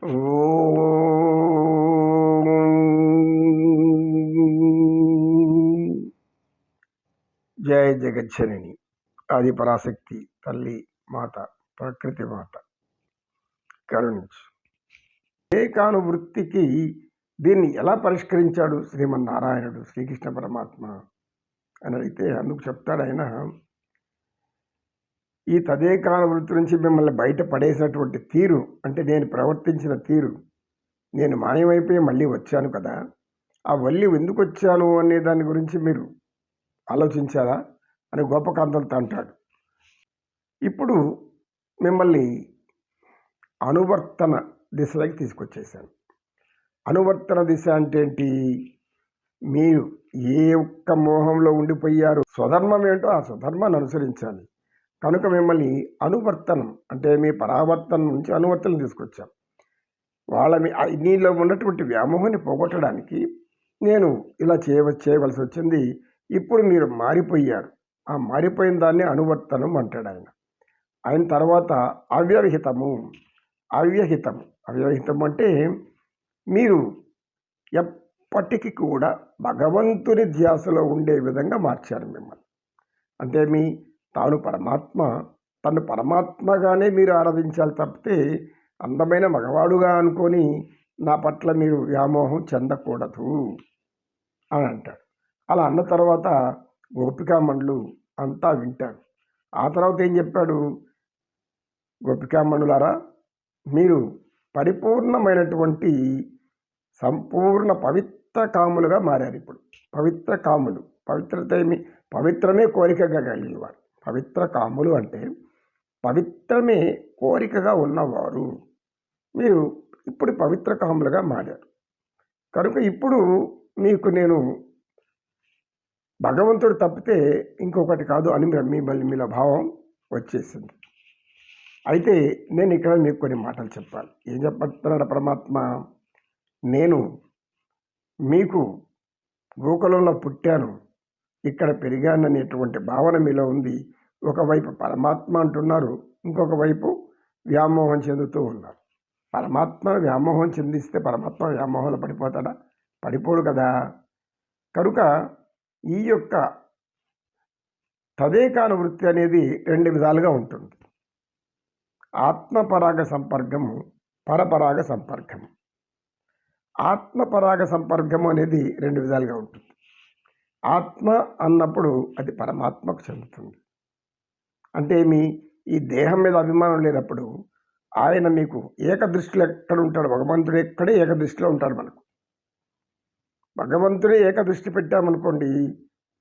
ఓం జయ జగజ్జనని ఆది పరాశక్తి తల్లి మాత ప్రకృతి మాత కరుణించు. ఏకానువృత్తికి దీన్ని ఎలా పరిష్కరించాడు శ్రీమన్నారాయణుడు శ్రీకృష్ణ పరమాత్మ అని అడిగితే అందుకు చెప్తాడు ఆయన, ఈ తదేకానువృత్తి నుంచి మిమ్మల్ని బయట పడేసినటువంటి తీరు, అంటే నేను ప్రవర్తించిన తీరు, నేను మాయమైపోయి మళ్ళీ వచ్చాను కదా, ఆ మళ్ళీ ఎందుకు వచ్చాను అనే దాని గురించి మీరు ఆలోచించారా అని గోపకాంతంతో అంటాడు. ఇప్పుడు మిమ్మల్ని అనువర్తన దిశలోకి తీసుకొచ్చేసాను. అనువర్తన దిశ అంటే ఏంటి? మీరు ఏ ఒక్క మోహంలో ఉండిపోయారు, స్వధర్మం ఏంటో ఆ స్వధర్మాన్ని అనుసరించాలి. కనుక మిమ్మల్ని అనువర్తనం అంటే మీ పరావర్తనం నుంచి అనువర్తనం తీసుకొచ్చాం. నీలో ఉన్నటువంటి వ్యామోహాన్ని పోగొట్టడానికి నేను ఇలా చేయవలసి వచ్చింది. ఇప్పుడు మీరు మారిపోయారు, ఆ మారిపోయిన దాన్ని అనువర్తనం అంటాడు ఆయన. ఆయన తర్వాత అవ్యవహితము. అవ్యవహితం అంటే మీరు ఎప్పటికీ కూడా భగవంతుని ధ్యాసలో ఉండే విధంగా మార్చారు మిమ్మల్ని. అంటే తాను పరమాత్మ, తను పరమాత్మగానే మీరు ఆరాధించాలి తప్పితే అందమైన మగవాడుగా అనుకొని నా పట్ల మీరు వ్యామోహం చెందకూడదు అని అంటాడు. అలా అన్న తర్వాత గోపికామణులు అంతా వింటారు. ఆ తర్వాత ఏం చెప్పాడు? గోపికామణులారా, మీరు పరిపూర్ణమైనటువంటి సంపూర్ణ పవిత్ర కాములుగా మారారు. ఇప్పుడు పవిత్ర కాములు, పవిత్రమే కోరికగా కలిగినవారు. పవిత్ర కాములు అంటే పవిత్రమే కోరికగా ఉన్నవారు. మీరు ఇప్పుడు పవిత్ర కాములుగా మారారు. కనుక ఇప్పుడు మీకు నేను భగవంతుడు తప్పితే ఇంకొకటి కాదు అని మీలో భావం వచ్చేసింది. అయితే నేను ఇక్కడ మీకు కొన్ని మాటలు చెప్పాలి. ఏం చెప్పతున్నాడు పరమాత్మ? నేను మీకు గోకులంలో పుట్టాను, ఇక్కడ పెరిగాను అనేటువంటి భావన మీలో ఉంది. ఒకవైపు పరమాత్మ అంటున్నారు, ఇంకొక వైపు వ్యామోహం చెందుతూ ఉన్నారు. పరమాత్మ వ్యామోహం చెందిస్తే పరమాత్మ వ్యామోహంలో పడిపోతాడా? పడిపోడు కదా. కనుక ఈ యొక్క తదేకానువృత్తి అనేది రెండు విధాలుగా ఉంటుంది. ఆత్మపరాగ సంపర్కము, పరపరాగ సంపర్కము. ఆత్మపరాగ సంపర్కము అనేది రెండు విధాలుగా ఉంటుంది. ఆత్మ అన్నప్పుడు అది పరమాత్మకు చెందుతుంది. అంటే ఈ దేహం మీద అభిమానం లేనప్పుడు ఆయన మీకు ఏకదృష్టిలో ఎక్కడ ఉంటాడు? భగవంతుడు ఎక్కడే ఏకదృష్టిలో ఉంటాడు. మనకు భగవంతుడే ఏకదృష్టి పెట్టామనుకోండి,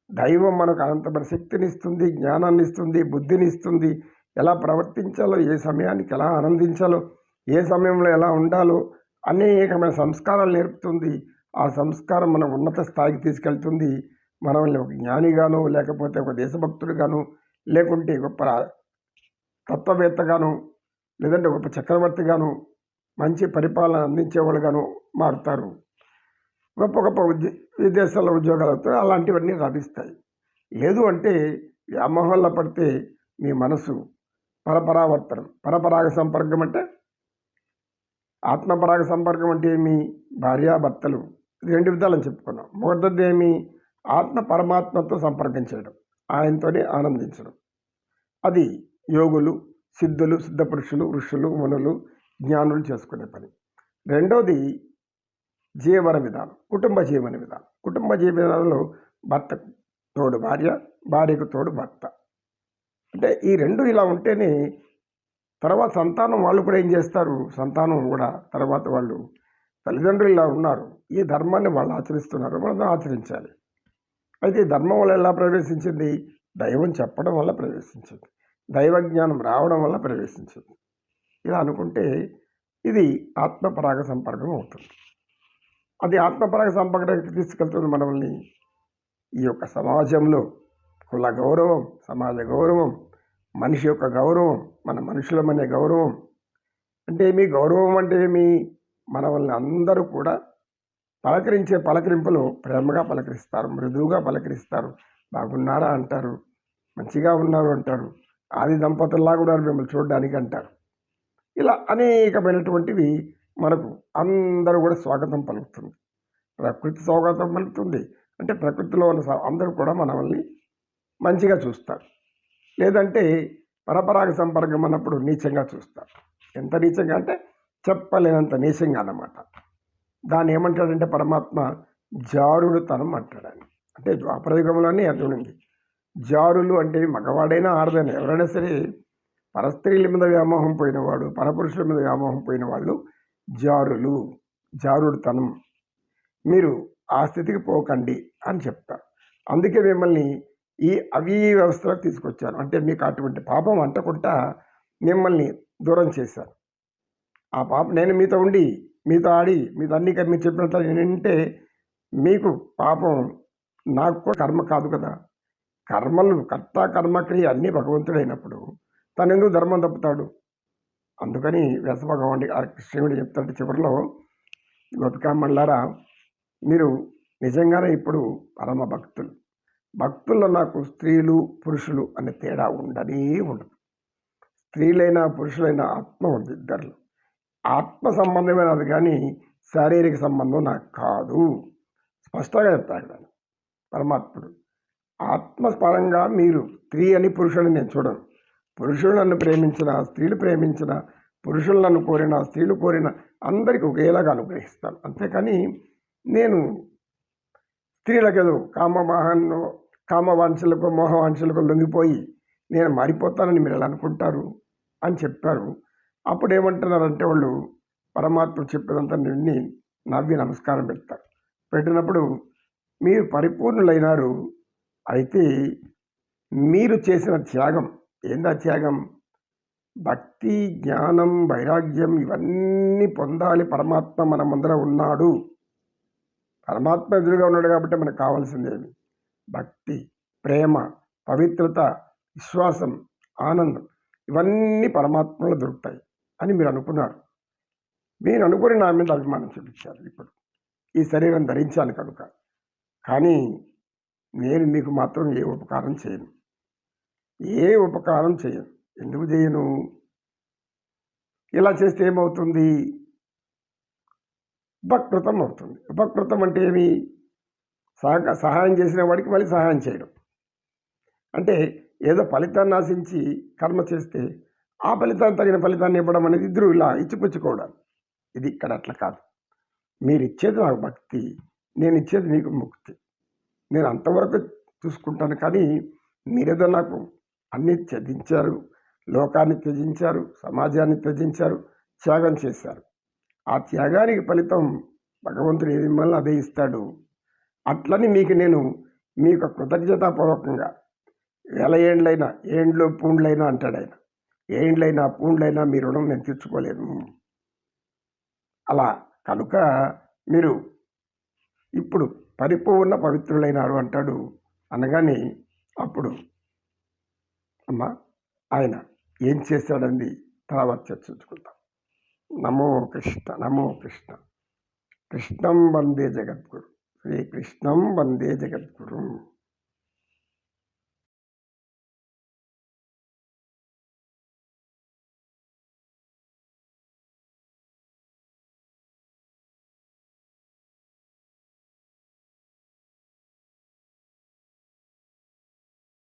దైవం మనకు అనంతమైన శక్తిని ఇస్తుంది, జ్ఞానాన్ని ఇస్తుంది, బుద్ధిని ఇస్తుంది. ఎలా ప్రవర్తించాలో, ఏ సమయానికి ఎలా ఆనందించాలో, ఏ సమయంలో ఎలా ఉండాలో అనేకమైన సంస్కారాలు నేర్పుతుంది. ఆ సంస్కారం మన ఉన్నత స్థాయికి తీసుకెళ్తుంది. మనల్ని ఒక జ్ఞానిగాను, లేకపోతే ఒక దేశభక్తుడిగాను, లేకుంటే గొప్ప తత్వవేత్తగాను, లేదంటే గొప్ప చక్రవర్తిగాను, మంచి పరిపాలన అందించేవాళ్ళుగాను మారుతారు. గొప్ప గొప్ప విదేశాల్లో ఉద్యోగాలతో అలాంటివన్నీ లభిస్తాయి. లేదు అంటే వ్యామోహాల్లో పడితే మీ మనసు పరపరావర్తనం. పరపరాగ సంపర్కం అంటే ఆత్మపరాగ సంపర్కం అంటే భార్యాభర్తలు రెండు విధాలని చెప్పుకున్నాం. మొదటిది ఆత్మ పరమాత్మతో సంపర్కం చేయడం, ఆయనతోనే ఆనందించడం. అది యోగులు, సిద్ధులు, సిద్ధపురుషులు, ఋషులు, మునులు, జ్ఞానులు చేసుకునే పని. రెండవది జీవన విధానం, కుటుంబ జీవన విధానం. కుటుంబ జీవన విధానంలో భర్తకు తోడు భార్య, భార్యకు తోడు భర్త. అంటే ఈ రెండు ఇలా ఉంటేనే తర్వాత సంతానం వాళ్ళు కూడా ఏం చేస్తారు? సంతానం కూడా తర్వాత వాళ్ళు తల్లిదండ్రులు ఇలా ఉన్నారు, ఈ ధర్మాన్ని వాళ్ళు ఆచరిస్తున్నారు, మనం ఆచరించాలి. అయితే ఈ ధర్మం వల్ల ఎలా ప్రవేశించింది? దైవం చెప్పడం వల్ల ప్రవేశించింది, దైవ జ్ఞానం రావడం వల్ల ప్రవేశించింది. ఇలా అనుకుంటే ఇది ఆత్మపరాగ సంపర్కం అవుతుంది. అది ఆత్మపరాగ సంపర్కానికి తీసుకెళ్తుంది మనల్ని. ఈ యొక్క సమాజంలో కుల గౌరవం, సమాజ గౌరవం, మనిషి యొక్క గౌరవం, మన మనుషులమనే గౌరవం అంటే గౌరవం అంటే మనల్ని అందరూ కూడా పలకరించే పలకరింపులో ప్రేమగా పలకరిస్తారు, మృదువుగా పలకరిస్తారు, బాగున్నారా అంటారు, మంచిగా ఉన్నారు అంటారు, ఆది దంపతుల్లా కూడా మిమ్మల్ని చూడడానికి అంటారు. ఇలా అనేకమైనటువంటివి మనకు అందరూ కూడా స్వాగతం పలుకుతుంది. ప్రకృతి స్వాగతం పలుకుతుంది. అంటే ప్రకృతిలో ఉన్న అందరూ కూడా మనల్ని మంచిగా చూస్తారు. లేదంటే పరపరాగ సంపర్కం అన్నప్పుడు నీచంగా చూస్తారు. ఎంత నీచంగా అంటే చెప్పలేనంత నీచంగా అన్నమాట. దాన్ని ఏమంటాడంటే పరమాత్మ జారుడుతనం అంటాడని. అంటే ద్వాపరయుగంలోనే అర్జునుడికి జారులు అంటే మగవాడైనా ఆడదైనా ఎవరైనా సరే పరస్త్రీల మీద వ్యామోహం పోయినవాడు, పరపురుషుల మీద వ్యామోహం పోయిన వాళ్ళు జారులు, జారుడుతనం. మీరు ఆ స్థితికి పోకండి అని చెప్తారు. అందుకే మిమ్మల్ని ఈ వ్యవస్థలోకి తీసుకొచ్చాను. అంటే మీకు అటువంటి పాపం అంటకుండా మిమ్మల్ని దూరం చేశాను. ఆ పాపం నేను మీతో ఉండి, మీతో ఆడి, మీతో అన్ని మీరు చెప్పినట్లు నేనంటే మీకు పాపం నాకు కూడా కర్మ కాదు కదా. కర్మలు కర్త కర్మక్రియ అన్నీ భగవంతుడైనప్పుడు తను ఎందుకు ధర్మం తప్పుతాడు? అందుకని వ్యాస భగవానుడి కృష్ణుడు చెప్తాడు చివరిలో, గోపికామణులారా మీరు నిజంగానే ఇప్పుడు పరమ భక్తులు. భక్తుల్లో నాకు స్త్రీలు పురుషులు అనే తేడా ఉండనే ఉండదు. స్త్రీలైనా పురుషులైనా ఆత్మ ఉంది ఇద్దరిలో. ఆత్మ సంబంధమైనది కానీ శారీరక సంబంధం నాకు కాదు. స్పష్టంగా చెప్తాడు ఆయన పరమాత్ముడు. ఆత్మపరంగా మీరు స్త్రీ అని పురుషుని నేను చూడను. పురుషులు నన్ను ప్రేమించిన, స్త్రీలు ప్రేమించిన, పురుషులు నన్ను కోరిన, స్త్రీలు కోరిన అందరికీ ఒకేలాగా అనుగ్రహిస్తాను. అంతేకాని నేను స్త్రీలకేదో కామవాంఛలకు మోహవాంఛలకు లొంగిపోయి నేను మారిపోతానని మీరు ఎలా అనుకుంటారు అని చెప్పారు. అప్పుడు ఏమంటున్నారంటే వాళ్ళు పరమాత్మ చెప్పినంత నిన్ను నవ్వి నమస్కారం పెడతారు. పెట్టినప్పుడు మీరు పరిపూర్ణులైనారు. అయితే మీరు చేసిన త్యాగం ఏందా త్యాగం? భక్తి, జ్ఞానం, వైరాగ్యం ఇవన్నీ పొందాలి. పరమాత్మ మన ముందర ఉన్నాడు. పరమాత్మ ఎదురుగా ఉన్నాడు కాబట్టి మనకు కావాల్సిందేమి? భక్తి, ప్రేమ, పవిత్రత, విశ్వాసం, ఆనందం ఇవన్నీ పరమాత్మలో దొరుకుతాయి అని మీరు అనుకున్నారు. మీరు అనుకుని నా మీద అభిమానం చూపించారు. ఇప్పుడు ఈ శరీరం ధరించాను కనుక. కానీ నేను మీకు మాత్రం ఏ ఉపకారం చేయను. ఎందుకు చేయను? ఇలా చేస్తే ఏమవుతుంది? ఉపకృతం అవుతుంది. ఉపకృతం అంటే ఏమి? సహాయం చేసిన వాడికి మళ్ళీ సహాయం చేయడం. అంటే ఏదో ఫలితాన్ని ఆశించి కర్మ చేస్తే ఆ ఫలితాన్ని తగిన ఫలితాన్ని ఇవ్వడం అనేది ఇద్దరు ఇలా ఇచ్చిపుచ్చుకోవడం. ఇది ఇక్కడ అట్లా కాదు. మీరు ఇచ్చేది నాకు భక్తి, నేను ఇచ్చేది మీకు ముక్తి. నేను అంతవరకు చూసుకుంటాను. కానీ మీరేదో నాకు అన్నీ త్యజించారు, లోకాన్ని త్యజించారు, సమాజాన్ని త్యజించారు, త్యాగం చేశారు. ఆ త్యాగానికి ఫలితం భగవంతుడు ఏది మిమ్మల్ని అదే ఇస్తాడు. అట్లని మీకు కృతజ్ఞతాపూర్వకంగా 1000 ఏండ్లైనా, ఏండ్లు పూండ్లైనా అంటాడు ఆయన. ఏండ్లైనా పూండ్లైనా మీ రుణం నేను తీర్చుకోలేను. అలా కనుక మీరు ఇప్పుడు పరిపూర్ణ పవిత్రులైనారు అంటాడు. అనగానే అప్పుడు అమ్మ ఆయన ఏం చేశాడండి తర్వాత చర్చించుకుంటాం. నమో కృష్ణ, నమో కృష్ణ. కృష్ణం వందే జగద్గురు, శ్రీకృష్ణం వందే జగద్గురు.